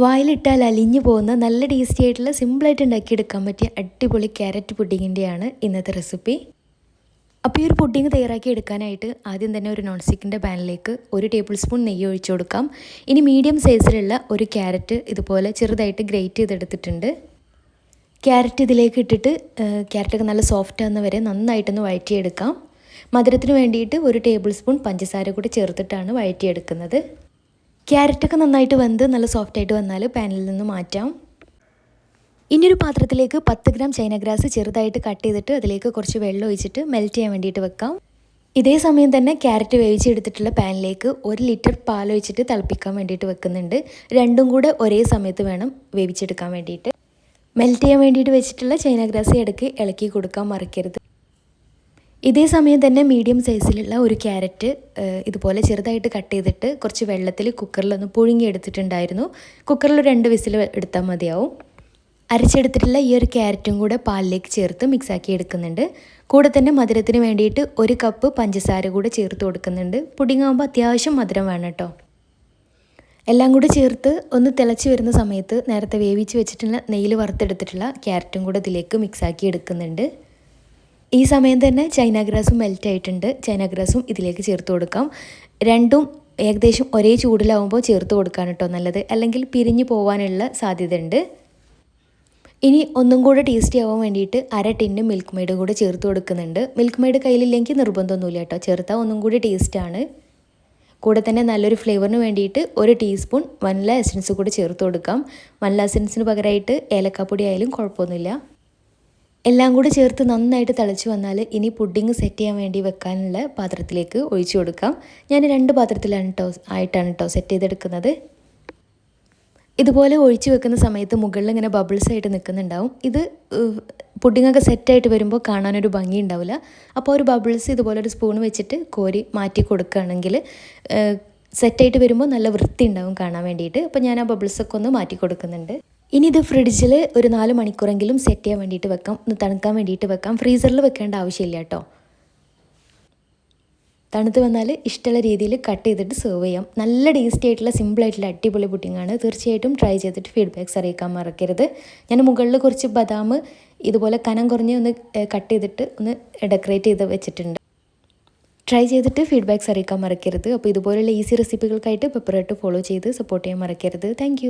വായിലിട്ടാൽ അലിഞ്ഞു പോകുന്ന നല്ല ടേസ്റ്റി ആയിട്ടുള്ള സിമ്പിളായിട്ട് ഉണ്ടാക്കിയെടുക്കാൻ പറ്റിയ അടിപൊളി ക്യാരറ്റ് പുഡിങ്ങിൻ്റെയാണ് ഇന്നത്തെ റെസിപ്പി. അപ്പോൾ ഈ ഒരു പുഡിങ് തയ്യാറാക്കി എടുക്കാനായിട്ട് ആദ്യം തന്നെ ഒരു നോൺ സ്റ്റിക്കിൻ്റെ പാനിലേക്ക് 1 ടേബിൾ സ്പൂൺ നെയ്യ് ഒഴിച്ചു കൊടുക്കാം. ഇനി മീഡിയം സൈസിലുള്ള ഒരു ക്യാരറ്റ് ഇതുപോലെ ചെറുതായിട്ട് ഗ്രേറ്റ് ചെയ്തെടുത്തിട്ടുണ്ട്. ക്യാരറ്റ് ഇതിലേക്ക് ഇട്ടിട്ട് ക്യാരറ്റൊക്കെ നല്ല സോഫ്റ്റ് ആകുന്ന വരെ നന്നായിട്ടൊന്ന് വഴറ്റിയെടുക്കാം. മധുരത്തിന് വേണ്ടിയിട്ട് 1 ടേബിൾ സ്പൂൺ പഞ്ചസാര കൂടി ചേർത്തിട്ടാണ് വഴറ്റിയെടുക്കുന്നത്. ക്യാരറ്റൊക്കെ നന്നായിട്ട് വെന്ത് നല്ല സോഫ്റ്റായിട്ട് വന്നാൽ പാനിൽ നിന്ന് മാറ്റാം. ഇനിയൊരു പാത്രത്തിലേക്ക് 10 ഗ്രാം ചൈന ഗ്രാസ് ചെറുതായിട്ട് കട്ട് ചെയ്തിട്ട് അതിലേക്ക് കുറച്ച് വെള്ളം ഒഴിച്ചിട്ട് മെൽറ്റ് ചെയ്യാൻ വേണ്ടിയിട്ട് വെക്കാം. ഇതേ സമയം തന്നെ ക്യാരറ്റ് വേവിച്ചെടുത്തിട്ടുള്ള പാനിലേക്ക് 1 ലിറ്റർ പാലൊഴിച്ചിട്ട് തിളപ്പിക്കാൻ വേണ്ടിയിട്ട് വെക്കുന്നുണ്ട്. രണ്ടും കൂടെ ഒരേ സമയത്ത് വേണം വേവിച്ചെടുക്കാൻ വേണ്ടിയിട്ട്. മെൽറ്റ് ചെയ്യാൻ വേണ്ടിയിട്ട് വെച്ചിട്ടുള്ള ചൈന ഗ്രാസ് ഇടയ്ക്ക് ഇളക്കി കൊടുക്കാൻ മറക്കരുത്. ഇതേ സമയം തന്നെ മീഡിയം സൈസിലുള്ള ഒരു ക്യാരറ്റ് ഇതുപോലെ ചെറുതായിട്ട് കട്ട് ചെയ്തിട്ട് കുറച്ച് വെള്ളത്തിൽ കുക്കറിലൊന്ന് പുഴുങ്ങിയെടുത്തിട്ടുണ്ടായിരുന്നു. കുക്കറിൽ 2 വിസിൽ എടുത്താൽ മതിയാവും. അരച്ചെടുത്തിട്ടുള്ള ഈ ഒരു ക്യാരറ്റും കൂടെ പാലിലേക്ക് ചേർത്ത് മിക്സാക്കി എടുക്കുന്നുണ്ട്. കൂടെ തന്നെ മധുരത്തിന് വേണ്ടിയിട്ട് 1 കപ്പ് പഞ്ചസാര കൂടെ ചേർത്ത് കൊടുക്കുന്നുണ്ട്. പുഡിങ്ങാകുമ്പോൾ അത്യാവശ്യം മധുരം വേണം കേട്ടോ. എല്ലാം കൂടെ ചേർത്ത് ഒന്ന് തിളച്ച് വരുന്ന സമയത്ത് നേരത്തെ വേവിച്ച് വെച്ചിട്ടുള്ള നെയ്യിൽ വറുത്തെടുത്തിട്ടുള്ള ക്യാരറ്റും കൂടെ ഇതിലേക്ക് മിക്സാക്കി എടുക്കുന്നുണ്ട്. ഈ സമയം തന്നെ ചൈന ഗ്രാസും മെൽറ്റ് ആയിട്ടുണ്ട്. ചൈന ഗ്രാസും ഇതിലേക്ക് ചേർത്ത് കൊടുക്കാം. രണ്ടും ഏകദേശം ഒരേ ചൂടിലാവുമ്പോൾ ചേർത്ത് കൊടുക്കാൻ കേട്ടോ നല്ലത്, അല്ലെങ്കിൽ പിരിഞ്ഞു പോകാനുള്ള സാധ്യതയുണ്ട്. ഇനി ഒന്നും കൂടെ ടേസ്റ്റി ആവാൻ വേണ്ടിയിട്ട് 1/2 ടിന്ന് മിൽക്ക് മെയ്ഡ് കൂടെ ചേർത്ത് കൊടുക്കുന്നുണ്ട്. മിൽക്ക് മെയ്ഡ് കയ്യിലില്ലെങ്കിൽ നിർബന്ധമൊന്നുമില്ല കേട്ടോ, ചേർത്താൽ ഒന്നും കൂടി ടേസ്റ്റാണ്. കൂടെ തന്നെ നല്ലൊരു ഫ്ലേവറിന് വേണ്ടിയിട്ട് 1 ടീസ്പൂൺ വനില എസൻസ് കൂടി ചേർത്ത് കൊടുക്കാം. വനില എസൻസിന് പകരമായിട്ട് ഏലക്കാപ്പൊടി ആയാലും കുഴപ്പമൊന്നുമില്ല. എല്ലാം കൂടി ചേർത്ത് നന്നായിട്ട് തിളച്ച് വന്നാൽ ഇനി പുഡിങ് സെറ്റ് ചെയ്യാൻ വേണ്ടി വെക്കാനുള്ള പാത്രത്തിലേക്ക് ഒഴിച്ചു കൊടുക്കാം. ഞാൻ 2 പാത്രത്തിലാണ് കേട്ടോ സെറ്റ് ചെയ്തെടുക്കുന്നത്. ഇതുപോലെ ഒഴിച്ചു വെക്കുന്ന സമയത്ത് മുകളിൽ ഇങ്ങനെ ബബിൾസ് ആയിട്ട് നിൽക്കുന്നുണ്ടാവും. ഇത് പുഡിങ്ങൊക്കെ സെറ്റായിട്ട് വരുമ്പോൾ കാണാനൊരു ഭംഗി ഉണ്ടാവില്ല. അപ്പോൾ ഒരു ബബിൾസ് ഇതുപോലെ ഒരു സ്പൂൺ വെച്ചിട്ട് കോരി മാറ്റി കൊടുക്കുകയാണെങ്കിൽ സെറ്റായിട്ട് വരുമ്പോൾ നല്ല വൃത്തി ഉണ്ടാവും കാണാൻ വേണ്ടിയിട്ട്. അപ്പോൾ ഞാൻ ആ ബബിൾസൊക്കെ ഒന്ന് മാറ്റി കൊടുക്കുന്നുണ്ട്. ഇനി ഇത് ഫ്രിഡ്ജിൽ ഒരു 4 മണിക്കൂറെങ്കിലും സെറ്റ് ചെയ്യാൻ വേണ്ടിയിട്ട് വെക്കാം, ഒന്ന് തണുക്കാൻ വേണ്ടിയിട്ട് വെക്കാം. ഫ്രീസറിൽ വെക്കേണ്ട ആവശ്യമില്ല കേട്ടോ. തണുത്ത് വന്നാൽ ഇഷ്ടമുള്ള രീതിയിൽ കട്ട് ചെയ്തിട്ട് സെർവ് ചെയ്യാം. നല്ല ടേസ്റ്റി ആയിട്ടുള്ള സിമ്പിളായിട്ടുള്ള അടിപൊളി പുഡിങ്ങാണ്. തീർച്ചയായിട്ടും ട്രൈ ചെയ്തിട്ട് ഫീഡ്ബാക്ക്സ് അറിയിക്കാൻ മറക്കരുത്. ഞാൻ മുകളിൽ കുറച്ച് ബദാം ഇതുപോലെ കനം കുറഞ്ഞ് ഒന്ന് കട്ട് ചെയ്തിട്ട് ഒന്ന് ഡെക്കറേറ്റ് ചെയ്ത് വെച്ചിട്ടുണ്ട്. ട്രൈ ചെയ്തിട്ട് ഫീഡ്ബാക്ക്സ് അറിയിക്കാൻ മറക്കരുത്. അപ്പോൾ ഇതുപോലെയുള്ള ഈസി റെസിപ്പികൾക്കായിട്ട് പെപ്പറായിട്ട് ഫോളോ ചെയ്ത് സപ്പോർട്ട് ചെയ്യാൻ മറക്കരുത്. താങ്ക്